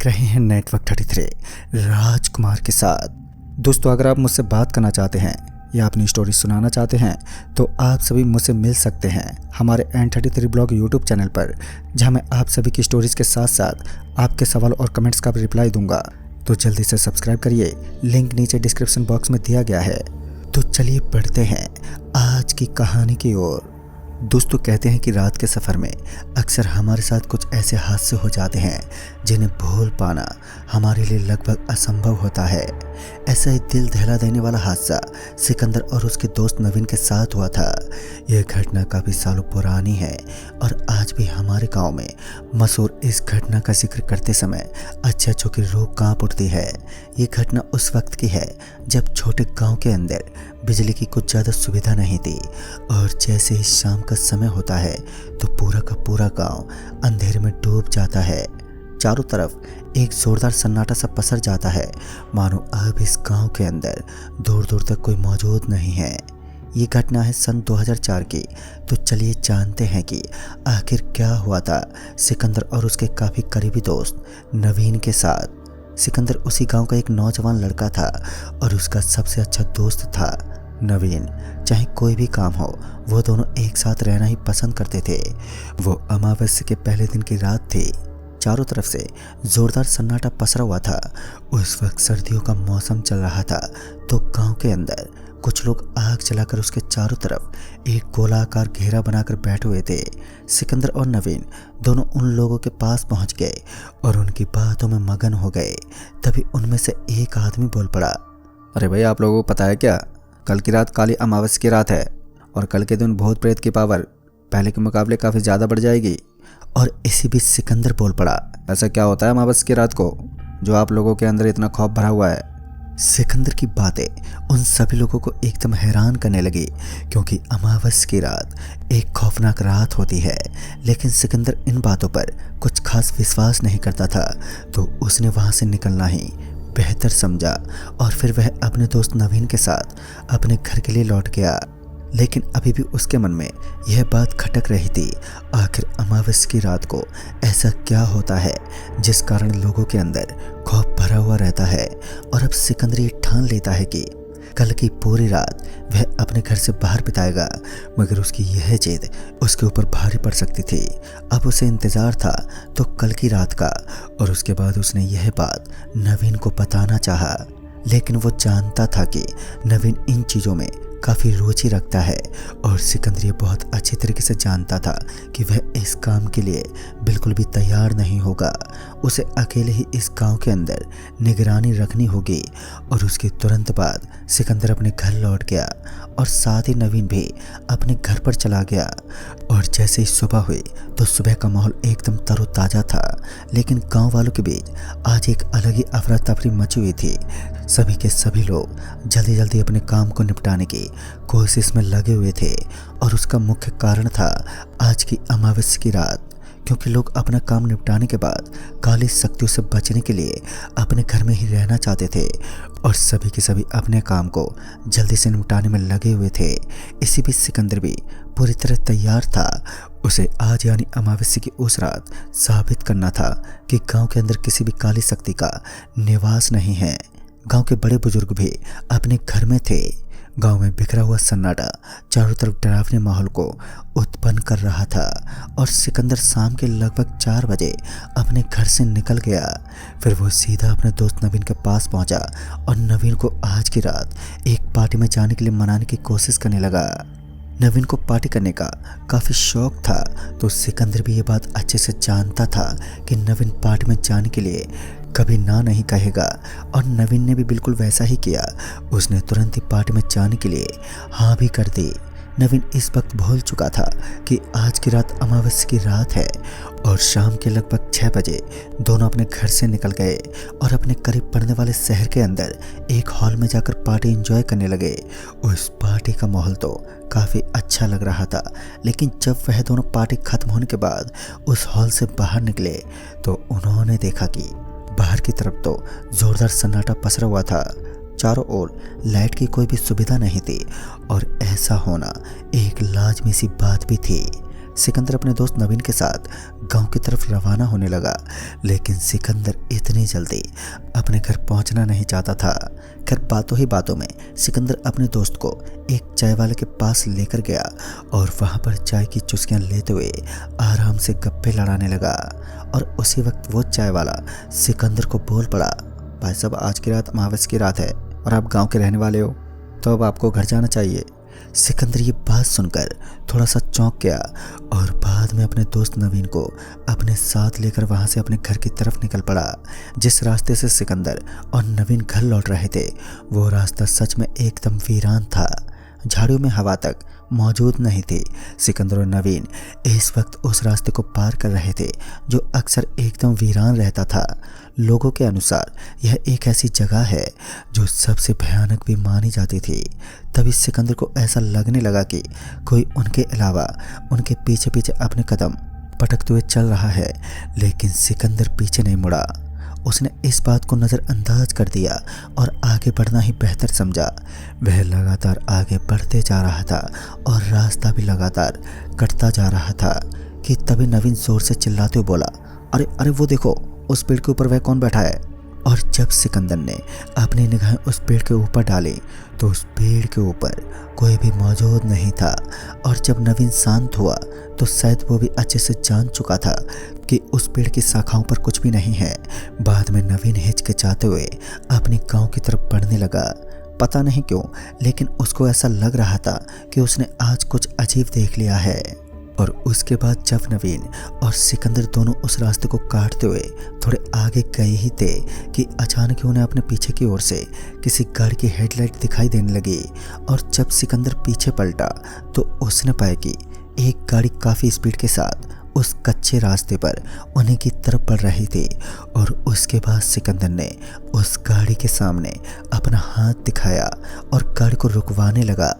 देख रहे हैं नेटवर्क 33 राजकुमार के साथ। दोस्तों, अगर आप मुझसे बात करना चाहते हैं या अपनी स्टोरी सुनाना चाहते हैं तो आप सभी मुझसे मिल सकते हैं हमारे N33 ब्लॉग यूट्यूब चैनल पर, जहां मैं आप सभी की स्टोरीज के साथ साथ आपके सवाल और कमेंट्स का भी रिप्लाई दूंगा। तो जल्दी से सब्सक्राइब करिए, लिंक नीचे डिस्क्रिप्शन बॉक्स में दिया गया है। तो चलिए बढ़ते हैं आज की कहानी की ओर। दोस्तों, कहते हैं कि रात के सफ़र में अक्सर हमारे साथ कुछ ऐसे हादसे हो जाते हैं जिन्हें भूल पाना हमारे लिए लगभग असंभव होता है। ऐसा ही दिल दहला देने वाला हादसा सिकंदर और उसके दोस्त नवीन के साथ हुआ था। यह घटना काफ़ी सालों पुरानी है और आज भी हमारे गांव में मशहूर इस घटना का जिक्र करते समय अच्छों की रूह कांप उठती है। ये घटना उस वक्त की है जब छोटे गांव के अंदर बिजली की कुछ ज़्यादा सुविधा नहीं थी और जैसे ही शाम का समय होता है तो पूरा का पूरा गांव अंधेरे में डूब जाता है। चारों तरफ एक जोरदार सन्नाटा सा पसर जाता है, मानो अब इस गांव के अंदर दूर दूर तक कोई मौजूद नहीं है। ये घटना है सन 2004 की। तो चलिए जानते हैं कि आखिर क्या हुआ था सिकंदर और उसके काफ़ी करीबी दोस्त नवीन के साथ। सिकंदर उसी गांव का एक नौजवान लड़का था और उसका सबसे अच्छा दोस्त था नवीन। चाहे कोई भी काम हो, वो दोनों एक साथ रहना ही पसंद करते थे। वो अमावस्या के पहले दिन की रात थी। चारों तरफ से जोरदार सन्नाटा पसरा हुआ था। उस वक्त सर्दियों का मौसम चल रहा था। तो गांव के अंदर कुछ लोग आग जलाकर उसके चारों तरफ एक गोलाकार घेरा बनाकर बैठे हुए थे। सिकंदर और नवीन दोनों उन लोगों के पास पहुंच गए और उनकी बातों में मगन हो गए। तभी उनमें से एक आदमी बोल पड़ा, अरे भाई, आप लोगों को पता है क्या, कल की रात काली अमावस्या की रात है और कल के दिन भूत प्रेत की पावर पहले के मुकाबले काफ़ी ज़्यादा बढ़ जाएगी। और इसी बीच सिकंदर बोल पड़ा, ऐसा क्या होता है अमावस्या की रात को जो आप लोगों के अंदर इतना खौफ भरा हुआ है? सिकंदर की बातें उन सभी लोगों को एकदम हैरान करने लगी, क्योंकि अमावस्या की रात एक खौफनाक रात होती है। लेकिन सिकंदर इन बातों पर कुछ खास विश्वास नहीं करता था, तो उसने वहाँ से निकलना ही बेहतर समझा और फिर वह अपने दोस्त नवीन के साथ अपने घर के लिए लौट गया। लेकिन अभी भी उसके मन में यह बात खटक रही थी, आखिर अमावस्या की रात को ऐसा क्या होता है जिस कारण लोगों के अंदर खौफ भरा हुआ रहता है। और अब सिकंदर ये ठान लेता है कि कल की पूरी रात वह अपने घर से बाहर बिताएगा, मगर उसकी यह जिद उसके ऊपर भारी पड़ सकती थी। अब उसे इंतज़ार था तो कल की रात का, और उसके बाद उसने यह बात नवीन को बताना चाहा। लेकिन वो जानता था कि नवीन इन चीज़ों में काफ़ी रुचि रखता है और सिकंदर ये बहुत अच्छी तरीके से जानता था कि वह इस काम के लिए बिल्कुल भी तैयार नहीं होगा। उसे अकेले ही इस गांव के अंदर निगरानी रखनी होगी। और उसके तुरंत बाद सिकंदर अपने घर लौट गया और साथ ही नवीन भी अपने घर पर चला गया। और जैसे ही सुबह हुई तो सुबह का माहौल एकदम तरोताज़ा था, लेकिन गांव वालों के बीच आज एक अलग ही अफरा तफरी मची हुई थी। सभी के सभी लोग जल्दी जल्दी अपने काम को निपटाने की कोशिश में लगे हुए थे और उसका मुख्य कारण था आज की अमावस्या की रात, क्योंकि लोग अपना काम निपटाने के बाद काली शक्तियों से बचने के लिए अपने घर में ही रहना चाहते थे और सभी के सभी अपने काम को जल्दी से निपटाने में लगे हुए थे। इसी बीच सिकंदर भी पूरी तरह तैयार था। उसे आज यानी अमावस्या की उस रात साबित करना था कि गांव के अंदर किसी भी काली शक्ति का निवास नहीं है। गांव के बड़े बुजुर्ग भी अपने घर में थे। गांव में बिखरा हुआ सन्नाटा चारों तरफ डरावने माहौल को उत्पन्न कर रहा था और सिकंदर शाम के लगभग 4 बजे अपने घर से निकल गया। फिर वो सीधा अपने दोस्त नवीन के पास पहुंचा और नवीन को आज की रात एक पार्टी में जाने के लिए मनाने की कोशिश करने लगा। नवीन को पार्टी करने का काफ़ी शौक था, तो सिकंदर भी ये बात अच्छे से जानता था कि नवीन पार्टी में जाने के लिए कभी ना नहीं कहेगा। और नवीन ने भी बिल्कुल वैसा ही किया। उसने तुरंत ही पार्टी में जाने के लिए हाँ भी कर दी। नवीन इस वक्त भूल चुका था कि आज की रात अमावस्या की रात है और शाम के लगभग 6 बजे दोनों अपने घर से निकल गए और अपने करीब पड़ने वाले शहर के अंदर एक हॉल में जाकर पार्टी एंजॉय करने लगे। उस पार्टी का माहौल तो काफ़ी अच्छा लग रहा था, लेकिन जब वह दोनों पार्टी खत्म होने के बाद उस हॉल से बाहर निकले तो उन्होंने देखा कि बाहर की तरफ तो जोरदार सन्नाटा पसरा हुआ था। चारों ओर लाइट की कोई भी सुविधा नहीं थी और ऐसा होना एक लाजमी सी बात भी थी। सिकंदर अपने दोस्त नवीन के साथ गांव की तरफ रवाना होने लगा, लेकिन सिकंदर इतनी जल्दी अपने घर पहुंचना नहीं चाहता था। खैर बातों ही बातों में सिकंदर अपने दोस्त को एक चाय वाले के पास लेकर गया और वहां पर चाय की चुस्कियां लेते हुए आराम से गप्पे लड़ाने लगा। और उसी वक्त वो चाय वाला सिकंदर को बोल पड़ा, भाई साहब आज की रात अमावस की रात है और आप गांव के रहने वाले हो, तो अब आपको घर जाना चाहिए। सिकंदर ये बात सुनकर थोड़ा सा चौंक गया और बाद में अपने दोस्त नवीन को अपने साथ लेकर वहां से अपने घर की तरफ निकल पड़ा। जिस रास्ते से सिकंदर और नवीन घर लौट रहे थे वो रास्ता सच में एकदम वीरान था। झाड़ियों में हवा तक मौजूद नहीं थी। सिकंदर और नवीन इस वक्त उस रास्ते को पार कर रहे थे जो अक्सर एकदम वीरान रहता था। लोगों के अनुसार यह एक ऐसी जगह है जो सबसे भयानक भी मानी जाती थी। तभी सिकंदर को ऐसा लगने लगा कि कोई उनके अलावा उनके पीछे पीछे अपने कदम पटकते हुए चल रहा है, लेकिन सिकंदर पीछे नहीं मुड़ा। उसने इस बात को नज़रअंदाज कर दिया और आगे बढ़ना ही बेहतर समझा। वह लगातार आगे बढ़ते जा रहा था और रास्ता भी लगातार कटता जा रहा था कि तभी नवीन जोर से चिल्लाते हुए बोला, अरे अरे वो देखो उस पेड़ के ऊपर वह कौन बैठा है। और जब सिकंदर ने अपनी निगाहें उस पेड़ के ऊपर डाली तो उस पेड़ के ऊपर कोई भी मौजूद नहीं था। और जब नवीन शांत हुआ तो शायद वो भी अच्छे से जान चुका था कि उस पेड़ की शाखाओं पर कुछ भी नहीं है। बाद में नवीन हिचकिचाते हुए अपनी गांव की तरफ बढ़ने लगा। पता नहीं क्यों, लेकिन उसको ऐसा लग रहा था कि उसने आज कुछ अजीब देख लिया है। और उसके बाद जब नवीन और सिकंदर दोनों उस रास्ते को काटते हुए थोड़े आगे गए ही थे कि अचानक ही उन्हें अपने पीछे की ओर से किसी गाड़ी की हेडलाइट दिखाई देने लगी। और जब सिकंदर पीछे पलटा तो उसने पाया कि एक गाड़ी काफ़ी स्पीड के साथ उस कच्चे रास्ते पर उन्हीं की तरफ बढ़ रही थी। और उसके बाद सिकंदर ने उस गाड़ी के सामने अपना हाथ दिखाया और गाड़ी को रुकवाने लगा,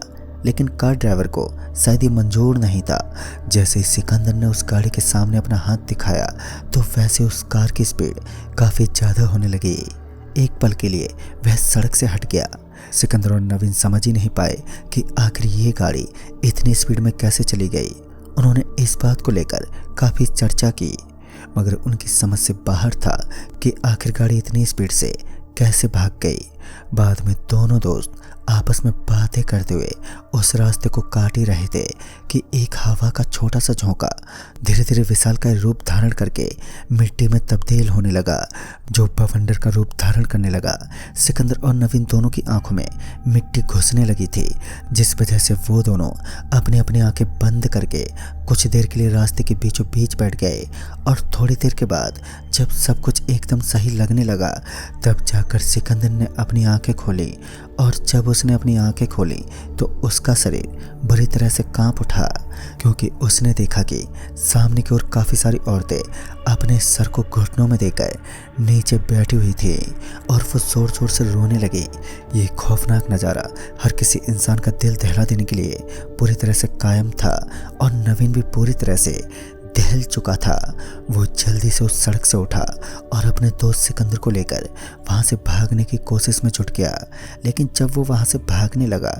लेकिन कार ड्राइवर को शायद ये मंजूर नहीं था। जैसे ही सिकंदर ने उस गाड़ी के सामने अपना हाथ दिखाया तो वैसे उस कार की स्पीड काफ़ी ज़्यादा होने लगी। एक पल के लिए वह सड़क से हट गया। सिकंदर और नवीन समझ ही नहीं पाए कि आखिर ये गाड़ी इतनी स्पीड में कैसे चली गई। उन्होंने इस बात को लेकर काफ़ी चर्चा की, मगर उनकी समझ से बाहर था कि आखिर गाड़ी इतनी स्पीड से कैसे भाग गई। बाद में दोनों दोस्त आपस में बातें करते हुए उस रास्ते को काट ही रहे थे कि एक हवा का छोटा सा झोंका धीरे धीरे विशालकाय रूप धारण करके मिट्टी में तब्दील होने लगा, जो बवंडर का रूप धारण करने लगा। सिकंदर और नवीन दोनों की आंखों में मिट्टी घुसने लगी थी, जिस वजह से वो दोनों अपनी अपनी आंखें बंद करके कुछ देर के लिए रास्ते के बीचों बीच बैठ गए। और थोड़ी देर के बाद जब सब कुछ एकदम सही लगने लगा तब जाकर सिकंदर ने अपनी आंखें खोली। और जब उसने अपनी आंखें खोली तो उसका शरीर बुरी तरह से कांप उठा, क्योंकि उसने देखा कि सामने की ओर काफ़ी सारी औरतें अपने सर को घुटनों में देकर नीचे बैठी हुई थी और वो जोर जोर से रोने लगी। ये खौफनाक नज़ारा हर किसी इंसान का दिल दहला देने के लिए पूरी तरह से कायम था और नवीन भी पूरी तरह से दहल चुका था। वो जल्दी से उस सड़क से उठा और अपने दोस्त सिकंदर को लेकर वहाँ से भागने की कोशिश में जुट गया, लेकिन जब वो वहाँ से भागने लगा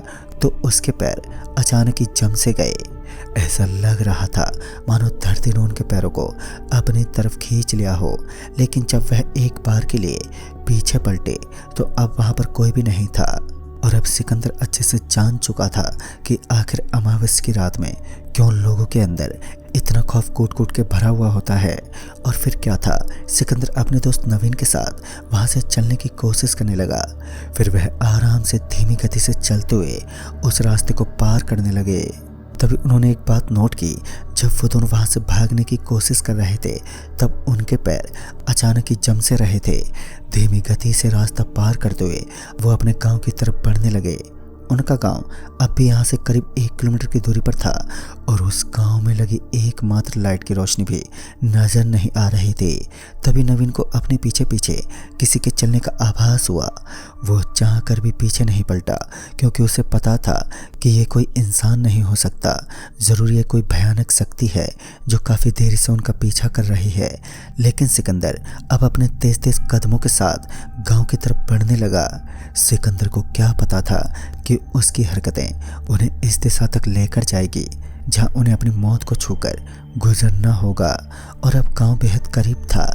तो उसके पैर अचानक ही जम से गए। ऐसा लग रहा था मानो धरती ने उनके पैरों को अपनी तरफ खींच लिया हो। लेकिन जब वह एक बार के लिए पीछे पलटे तो अब वहाँ पर कोई भी नहीं था। और अब सिकंदर अच्छे से जान चुका था कि आखिर अमावस की रात में क्यों लोगों के अंदर इतना खौफ कूट कूट के भरा हुआ होता है। और फिर क्या था, सिकंदर अपने दोस्त नवीन के साथ वहाँ से चलने की कोशिश करने लगा। फिर वह आराम से धीमी गति से चलते हुए उस रास्ते को पार करने लगे। तभी उन्होंने एक बात नोट की, जब वो दोनों वहाँ से भागने की कोशिश कर रहे थे तब उनके पैर अचानक ही जम से रहे थे। धीमी गति से रास्ता पार करते हुए वो अपने गांव की तरफ बढ़ने लगे। उनका गांव अब भी यहाँ से करीब 1 किलोमीटर की दूरी पर था और उस गांव में लगी एकमात्र लाइट की रोशनी भी नजर नहीं आ रही थी। तभी नवीन को अपने पीछे पीछे किसी के चलने का आभास हुआ। वो चाह कर भी पीछे नहीं पलटा, क्योंकि उसे पता था कि ये कोई इंसान नहीं हो सकता, ज़रूर ये कोई भयानक शक्ति है जो काफ़ी देर से उनका पीछा कर रही है। लेकिन सिकंदर अब अपने तेज तेज कदमों के साथ गांव की तरफ बढ़ने लगा। सिकंदर को क्या पता था कि उसकी हरकतें उन्हें इस दिशा तक लेकर जाएगी। जहां उन्हें अपनी मौत को छूकर गुजरना होगा। और अब गांव बेहद करीब था।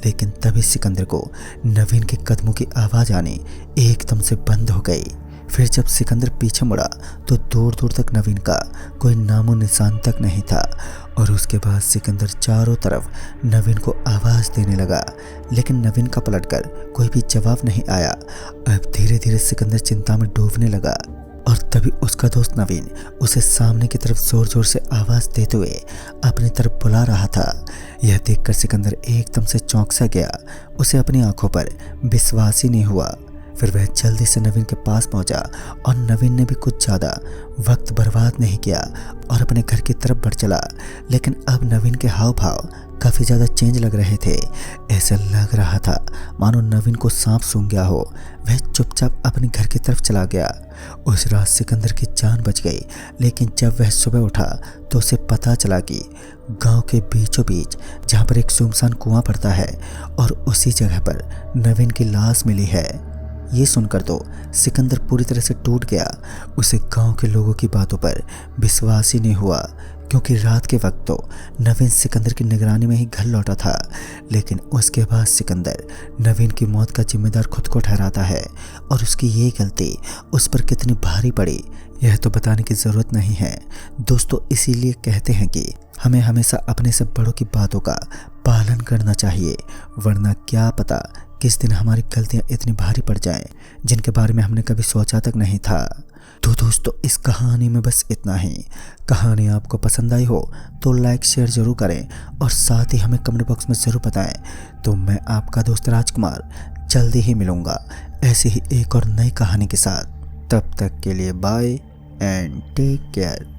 लेकिन तभी सिकंदर को नवीन के कदमों की आवाज़ आनी एकदम से बंद हो गई। फिर जब सिकंदर पीछे मुड़ा तो दूर दूर तक नवीन का कोई नामो निशान तक नहीं था। और उसके बाद सिकंदर चारों तरफ नवीन को आवाज़ देने लगा, लेकिन नवीन का पलटकर कोई भी जवाब नहीं आया। अब धीरे धीरे सिकंदर चिंता में डूबने लगा। और तभी उसका दोस्त नवीन उसे सामने की तरफ जोर जोर से आवाज़ देते हुए अपनी तरफ बुला रहा था। यह देखकर सिकंदर एकदम से चौंक सा गया। उसे अपनी आंखों पर विश्वास ही नहीं हुआ। फिर वह जल्दी से नवीन के पास पहुंचा और नवीन ने भी कुछ ज़्यादा वक्त बर्बाद नहीं किया और अपने घर की तरफ बढ़ चला। लेकिन अब नवीन के हाव भाव काफ़ी ज़्यादा चेंज लग रहे थे। ऐसा लग रहा था मानो नवीन को सांप सूंघ गया हो। वह चुपचाप अपने घर की तरफ चला गया। उस रात सिकंदर की जान बच गई, लेकिन जब वह सुबह उठा तो उसे पता चला कि गांव के बीचों बीच जहाँ पर एक सुनसान कुआं पड़ता है और उसी जगह पर नवीन की लाश मिली है। ये सुनकर तो सिकंदर पूरी तरह से टूट गया। उसे गांव के लोगों की बातों पर विश्वास ही नहीं हुआ, क्योंकि रात के वक्त तो नवीन सिकंदर की निगरानी में ही घर लौटा था। लेकिन उसके बाद सिकंदर नवीन की मौत का जिम्मेदार खुद को ठहराता है। और उसकी ये गलती उस पर कितनी भारी पड़ी यह तो बताने की ज़रूरत नहीं है दोस्तों। इसीलिए कहते हैं कि हमें हमेशा अपने से बड़ों की बातों का पालन करना चाहिए, वरना क्या पता किस दिन हमारी गलतियां इतनी भारी पड़ जाएं जिनके बारे में हमने कभी सोचा तक नहीं था। तो दोस्तों इस कहानी में बस इतना ही। कहानी आपको पसंद आई हो तो लाइक शेयर ज़रूर करें और साथ ही हमें कमेंट बॉक्स में ज़रूर बताएं। तो मैं आपका दोस्त राजकुमार जल्दी ही मिलूँगा ऐसी ही एक और नई कहानी के साथ। तब तक के लिए बाय एंड टेक केयर।